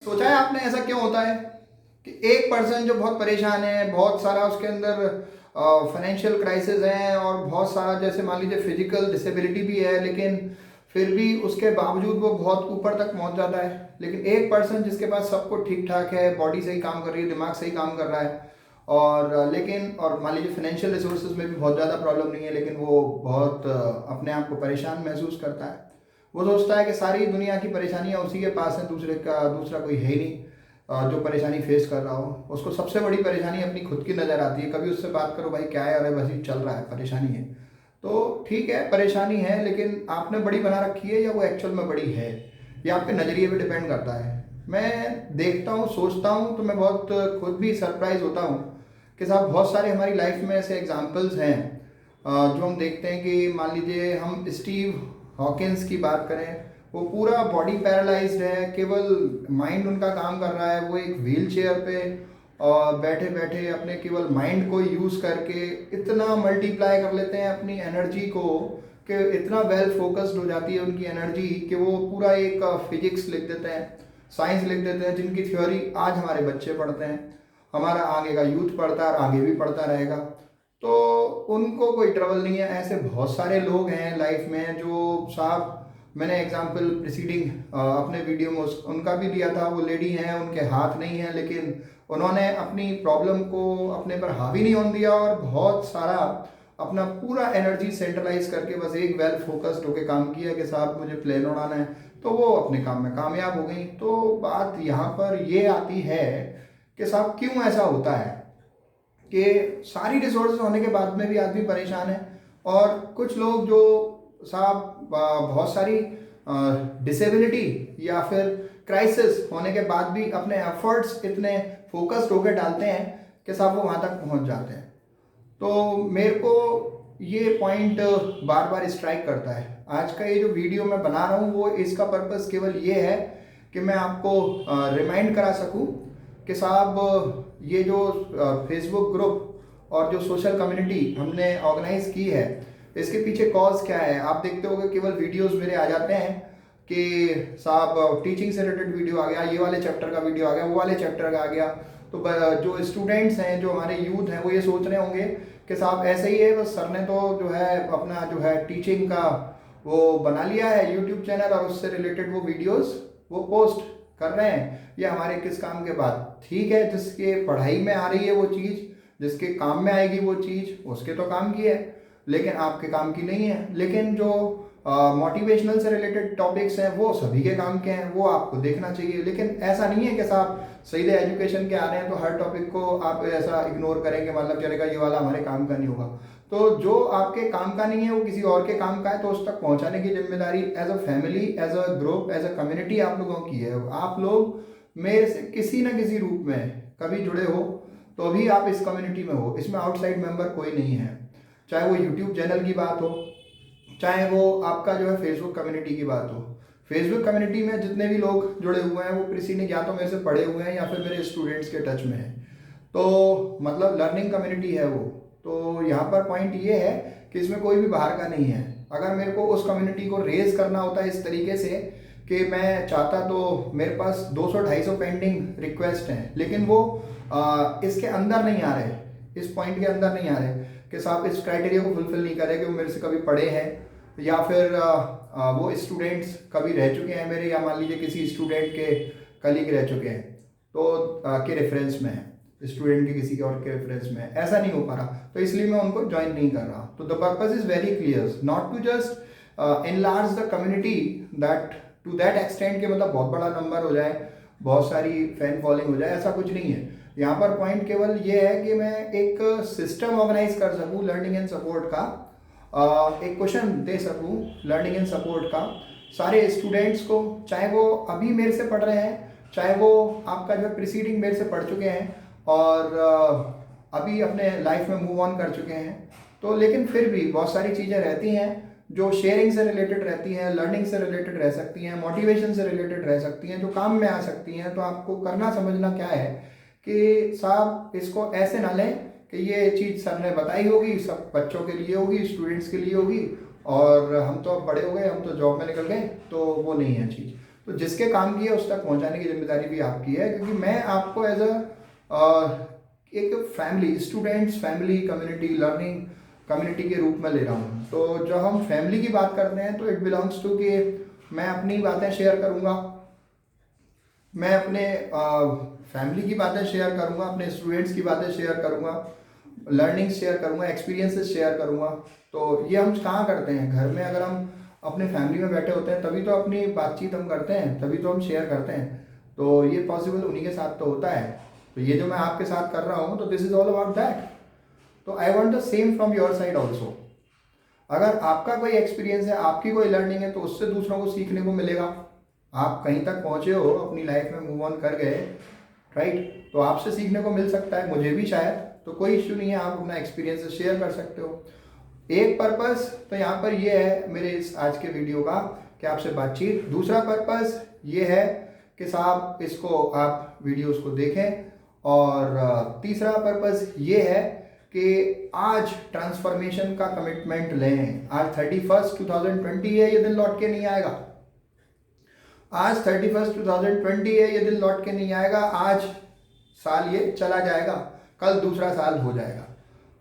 सोचा है आपने ऐसा क्यों होता है कि एक पर्सन जो बहुत परेशान है, बहुत सारा उसके अंदर फाइनेंशियल क्राइसिस है और बहुत सारा जैसे मान लीजिए फिजिकल डिसेबिलिटी भी है, लेकिन फिर भी उसके बावजूद वो बहुत ऊपर तक पहुंच जाता है। लेकिन एक पर्सन जिसके पास सब कुछ ठीक ठाक है, बॉडी सही काम कर रही है, दिमाग सही काम कर रहा है और लेकिन और मान लीजिए फाइनेंशियल रिसोर्सेज में भी बहुत ज़्यादा प्रॉब्लम नहीं है, लेकिन वो बहुत अपने आप को परेशान महसूस करता है। वो सोचता है कि सारी दुनिया की परेशानियां उसी के पास हैं, दूसरा कोई है ही नहीं जो परेशानी फेस कर रहा हो। उसको सबसे बड़ी परेशानी अपनी खुद की नज़र आती है। कभी उससे बात करो, भाई क्या है, अरे बस ही चल रहा है, परेशानी है। तो ठीक है, परेशानी है, लेकिन आपने बड़ी बना रखी है या वो एक्चुअल में बड़ी है, ये आपके नज़रिए पे डिपेंड करता है। मैं देखता हूँ, सोचता हूँ, तो मैं बहुत खुद भी सरप्राइज होता हूँ कि साहब बहुत सारे हमारी लाइफ में ऐसे एग्जाम्पल्स हैं जो हम देखते हैं कि मान लीजिए हम स्टीव हॉकिंस की बात करें। वो पूरा बॉडी पैरालाइज्ड है, केवल माइंड उनका काम कर रहा है। वो एक व्हील चेयर पे और बैठे बैठे अपने केवल माइंड को यूज़ करके इतना मल्टीप्लाई कर लेते हैं अपनी एनर्जी को कि इतना वेल फोकस्ड हो जाती है उनकी एनर्जी कि वो पूरा एक फिजिक्स लिख देते हैं, साइंस लिख देते हैं, जिनकी थ्योरी आज हमारे बच्चे पढ़ते हैं, हमारा आगे का यूथ पढ़ता है और आगे भी पढ़ता रहेगा। तो उनको कोई ट्रबल नहीं है। ऐसे बहुत सारे लोग हैं लाइफ में जो साहब, मैंने एग्जांपल प्रिसीडिंग अपने वीडियो में उनका भी दिया था। वो लेडी हैं, उनके हाथ नहीं हैं, लेकिन उन्होंने अपनी प्रॉब्लम को अपने पर हावी नहीं होने दिया और बहुत सारा अपना पूरा एनर्जी सेंट्रलाइज करके बस एक वेल फोकस्ड होकर काम किया कि साहब मुझे प्लेन उड़ाना है, तो वो अपने काम में कामयाब हो गई। तो बात यहाँ पर ये आती है कि साहब क्यों ऐसा होता है कि सारी रिसोर्सेज होने के बाद में भी आदमी परेशान है, और कुछ लोग जो साहब बहुत सारी डिसेबिलिटी या फिर क्राइसिस होने के बाद भी अपने एफर्ट्स इतने फोकस्ड होकर डालते हैं कि साहब वो वहाँ तक पहुँच जाते हैं। तो मेरे को ये पॉइंट बार बार स्ट्राइक करता है। आज का ये जो वीडियो मैं बना रहा हूँ वो इसका पर्पस केवल ये है कि मैं आपको रिमाइंड करा सकूँ कि साहब ये जो फेसबुक ग्रुप और जो सोशल कम्युनिटी हमने ऑर्गेनाइज की है, इसके पीछे कॉज क्या है। आप देखते होंगे केवल वीडियोस मेरे आ जाते हैं कि साहब टीचिंग से रिलेटेड वीडियो आ गया, ये वाले चैप्टर का वीडियो आ गया, वो वाले चैप्टर का आ गया। तो जो स्टूडेंट्स हैं, जो हमारे यूथ हैं, वो ये सोच रहे होंगे कि साहब ऐसे ही है, बस सर ने तो जो है अपना जो है टीचिंग का वो बना लिया है यूट्यूब चैनल और उससे रिलेटेड वो वीडियोस वो पोस्ट कर रहे हैं, ये हमारे किस काम के बाद। ठीक है, जिसके पढ़ाई में आ रही है वो चीज़, जिसके काम में आएगी वो चीज़, उसके तो काम की है, लेकिन आपके काम की नहीं है। लेकिन जो मोटिवेशनल से रिलेटेड टॉपिक्स हैं वो सभी के काम के हैं, वो आपको देखना चाहिए। लेकिन ऐसा नहीं है कि साहब सीधे एजुकेशन के आ रहे हैं तो हर टॉपिक को आप ऐसा इग्नोर करेंगे, मतलब चलेगा ये वाला हमारे काम का नहीं होगा। तो जो आपके काम का नहीं है वो किसी और के काम का है, तो उस तक पहुंचाने की जिम्मेदारी as a family, as a group, as a community आप लोगों की है। आप लोग मेरे से किसी न किसी रूप में कभी जुड़े हो तो भी आप इस कम्युनिटी में हो, इसमें आउटसाइड मेंबर कोई नहीं है। चाहे वो यूट्यूब चैनल की बात हो, चाहे वो आपका जो है फेसबुक कम्युनिटी की बात हो। फेसबुक कम्युनिटी में जितने भी लोग जुड़े हुए हैं वो किसी ने या तो मेरे से पढ़े हुए हैं या फिर मेरे स्टूडेंट्स के टच में है, तो मतलब लर्निंग कम्युनिटी है वो। तो यहाँ पर पॉइंट ये है कि इसमें कोई भी बाहर का नहीं है। अगर मेरे को उस कम्युनिटी को रेज करना होता है इस तरीके से कि मैं चाहता, तो मेरे पास 200-250 पेंडिंग रिक्वेस्ट हैं, लेकिन वो इसके अंदर नहीं आ रहे, इस पॉइंट के अंदर नहीं आ रहे कि साहब इस क्राइटेरिया को फुलफिल नहीं कर रहे कि वो मेरे से कभी पढ़े हैं या फिर वो स्टूडेंट्स कभी रह चुके हैं मेरे, या मान लीजिए किसी स्टूडेंट के कलीग रह चुके हैं तो के रेफरेंस में है, स्टूडेंट के किसी और के रेफरेंस में है, ऐसा नहीं हो पा रहा, तो इसलिए मैं उनको ज्वाइन नहीं कर रहा। तो the purpose is very clear, not to just enlarge the community that to that extend के मतलब बहुत बड़ा नंबर हो जाए, बहुत सारी फैन फॉलोइंग हो जाए, ऐसा कुछ नहीं है। यहाँ पर पॉइंट केवल ये है कि मैं एक सिस्टम ऑर्गेनाइज कर सकूँ लर्निंग एंड सपोर्ट का, एक क्वेश्चन दे सकूँ लर्निंग एंड सपोर्ट का सारे स्टूडेंट्स को, चाहे वो अभी मेरे से पढ़ रहे हैं, चाहे वो आपका जो है प्रीसीडिंग मेरे से पढ़ चुके हैं और अभी अपने लाइफ में मूव ऑन कर चुके हैं। तो लेकिन फिर भी बहुत सारी चीज़ें रहती हैं जो शेयरिंग से रिलेटेड रहती हैं, लर्निंग से रिलेटेड रह सकती हैं, मोटिवेशन से रिलेटेड रह सकती हैं, जो काम में आ सकती हैं। तो आपको करना समझना क्या है कि साहब इसको ऐसे ना लें कि ये चीज़ सर ने बताई होगी, सब बच्चों के लिए होगी, स्टूडेंट्स के लिए होगी, और हम तो अब बड़े हो गए, हम तो जॉब में निकल गए, तो वो नहीं है चीज़। तो जिसके काम की है उस तक पहुंचाने की जिम्मेदारी भी आपकी है, क्योंकि मैं आपको एज अ एक family, students family community, learning community के रूप में ले रहा हूँ। तो जब हम फैमिली की बात करते हैं तो इट बिलोंग्स टू कि मैं अपनी बातें शेयर करूँगा, मैं अपने फैमिली की बातें शेयर करूँगा, अपने स्टूडेंट्स की बातें शेयर करूँगा, लर्निंग शेयर करूँगा, एक्सपीरियंसेस शेयर करूँगा। तो ये हम कहाँ करते हैं? घर में अगर हम अपने फैमिली में बैठे होते हैं तभी तो अपनी बातचीत हम करते हैं, तभी तो हम शेयर करते हैं। तो ये पॉसिबल उन्हीं के साथ तो होता है। तो ये जो मैं आपके साथ कर रहा हूँ, तो this is all about that. तो I want the same from your side also. अगर आपका कोई एक्सपीरियंस है, आपकी कोई लर्निंग है, तो उससे दूसरों को सीखने को मिलेगा। आप कहीं तक पहुँचे हो, अपनी लाइफ में मूव ऑन कर गए, राइट, तो आपसे सीखने को मिल सकता है, मुझे भी शायद। तो कोई इश्यू नहीं है, आप अपना एक्सपीरियंस शेयर कर सकते हो। एक पर्पस तो यहाँ पर ये है मेरे इस आज के वीडियो का कि आपसे बातचीत। दूसरा पर्पस ये है कि साहब इसको आप वीडियोस को देखें। और तीसरा पर्पस ये है कि आज ट्रांसफॉर्मेशन का कमिटमेंट लें। आज 31 2020 है, ये दिन लौट के नहीं आएगा। आज 31 2020 है, ये दिन लौट के नहीं आएगा। आज साल ये चला जाएगा, कल दूसरा साल हो जाएगा।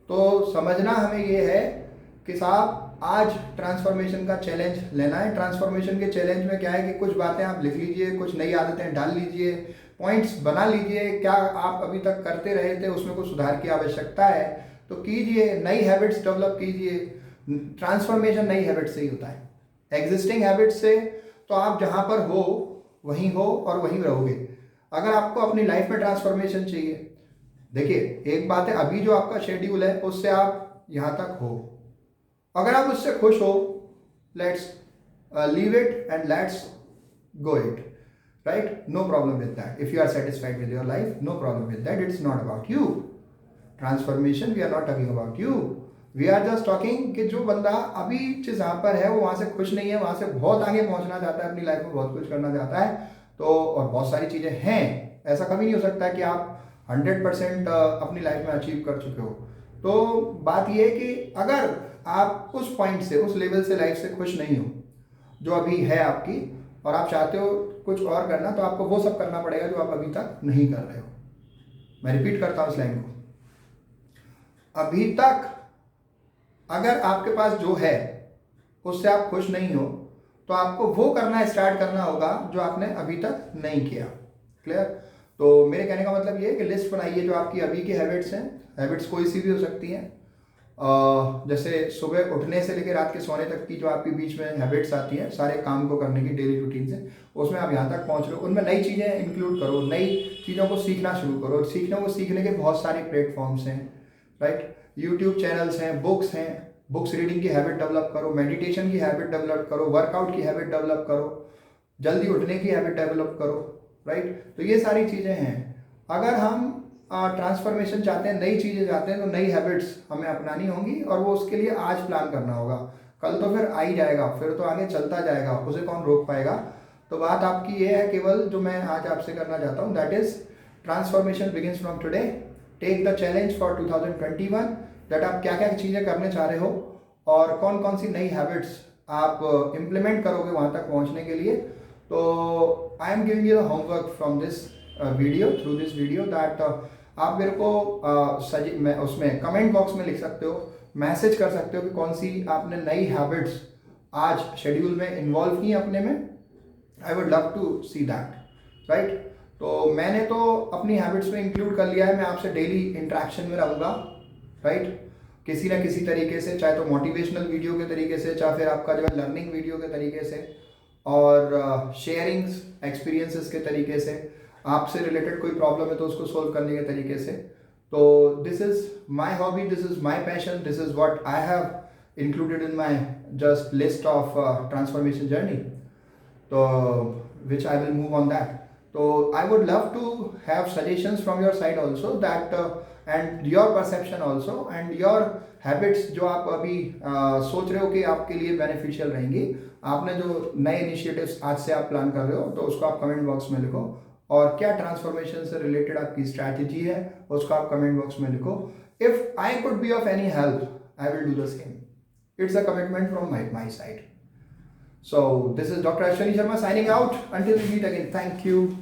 तो समझना हमें ये है कि साहब आज ट्रांसफॉर्मेशन का चैलेंज लेना है। ट्रांसफॉर्मेशन के चैलेंज में क्या है कि कुछ बातें आप लिख लीजिए, कुछ नई आदतें डाल लीजिए, पॉइंट्स बना लीजिए। क्या आप अभी तक करते रहे थे, उसमें कुछ सुधार की आवश्यकता है तो कीजिए, नई हैबिट्स डेवलप कीजिए। ट्रांसफॉर्मेशन नई हैबिट से ही होता है, एग्जिस्टिंग हैबिट से तो आप जहाँ पर हो वहीं हो और वहीं रहोगे। अगर आपको अपनी लाइफ में ट्रांसफॉर्मेशन चाहिए, देखिए एक बात है, अभी जो आपका शेड्यूल है उससे आप यहाँ तक हो, अगर आप उससे खुश हो, let's leave it and let's go it, right, no problem with that. If you are satisfied with your life, no problem with that. It's not about you. Transformation we are not talking about you, we are just talking कि जो बंदा अभी जिस जहाँ पर है वो वहाँ से खुश नहीं है, वहाँ से बहुत आगे पहुँचना चाहता है, अपनी लाइफ में बहुत कुछ करना चाहता है। तो और बहुत सारी चीज़ें हैं, ऐसा कभी नहीं हो सकता कि आप 100% अपनी लाइफ में अचीव कर चुके हो। तो बात यह है कि अगर आप उस पॉइंट से, उस लेवल से लाइफ से खुश नहीं हो जो अभी है आपकी, और आप चाहते हो कुछ और करना, तो आपको वो सब करना पड़ेगा जो आप अभी तक नहीं कर रहे हो। मैं रिपीट करता हूँ इस लाइन को, अभी तक अगर आपके पास जो है उससे आप खुश नहीं हो तो आपको वो करना स्टार्ट करना होगा जो आपने अभी तक नहीं किया। क्लियर? तो मेरे कहने का मतलब ये है कि लिस्ट बनाइए जो आपकी अभी की हैबिट्स हैं। हैबिट्स कोई सी भी हो सकती हैं, जैसे सुबह उठने से लेकर रात के सोने तक की जो आपके बीच में हैबिट्स आती हैं, सारे काम को करने की डेली रूटीन से, उसमें आप यहाँ तक पहुँच रहे हो, उनमें नई चीज़ें इंक्लूड करो, नई चीज़ों को सीखना शुरू करो। सीखने के बहुत सारे प्लेटफॉर्म्स हैं, राइट, यूट्यूब चैनल्स हैं, बुक्स रीडिंग की हैबिट डेवलप करो, मेडिटेशन की हैबिट डेवलप करो, वर्कआउट की हैबिट डेवलप करो, जल्दी उठने की हैबिट डेवलप करो, राइट। तो ये सारी चीज़ें हैं। अगर हम ट्रांसफॉर्मेशन चाहते हैं, नई चीज़ें चाहते हैं, तो नई हैबिट्स हमें अपनानी होंगी और वो उसके लिए आज प्लान करना होगा। कल तो फिर आ ही जाएगा, फिर तो आगे चलता जाएगा, उसे कौन रोक पाएगा। तो बात आपकी ये है केवल जो मैं आज आपसे करना चाहता हूँ, that is transformation begins from today. Take the challenge for 2021 that आप क्या क्या चीज़ें करने चाह रहे हो और कौन कौन सी नई हैबिट्स आप इम्प्लीमेंट करोगे वहाँ तक पहुँचने के लिए। तो I am giving you the homework from this video, through this video, that आप मेरे को मैं उसमें कमेंट बॉक्स में लिख सकते हो, मैसेज कर सकते हो कि कौन सी आपने नई हैबिट्स आज शेड्यूल में इन्वॉल्व की अपने में। I would love to see that, right. तो मैंने तो अपनी हैबिट्स में इंक्लूड कर लिया है, मैं आपसे डेली इंटरेक्शन में रहूँगा, राइट, किसी ना किसी तरीके से, चाहे तो मोटिवेशनल वीडियो के तरीके से, चाहे फिर आपका जो है लर्निंग वीडियो के तरीके से, और शेयरिंग्स एक्सपीरियंसेस के तरीके से, आपसे रिलेटेड कोई प्रॉब्लम है तो उसको सोल्व करने के तरीके से। तो this is my hobby, this is my passion, this is what I have included in my just list of transformation journey, तो which I will move on that. So I would love to have suggestions from your side also, that and your perception also and your habits जो आप अभी सोच रहे हो कि आपके लिए बेनिफिशियल रहेंगी, आपने जो नए इनिशिएटिव्स आज से आप प्लान कर रहे हो, तो उसको आप कमेंट बॉक्स में लिखो। और क्या ट्रांसफॉर्मेशन से रिलेटेड आपकी स्ट्रैटेजी है उसको आप कमेंट बॉक्स में लिखो। If I could be of any help, I will do the same. It's a commitment from my side. So this is Dr. Ashwini Sharma signing out. Until we meet again, thank you.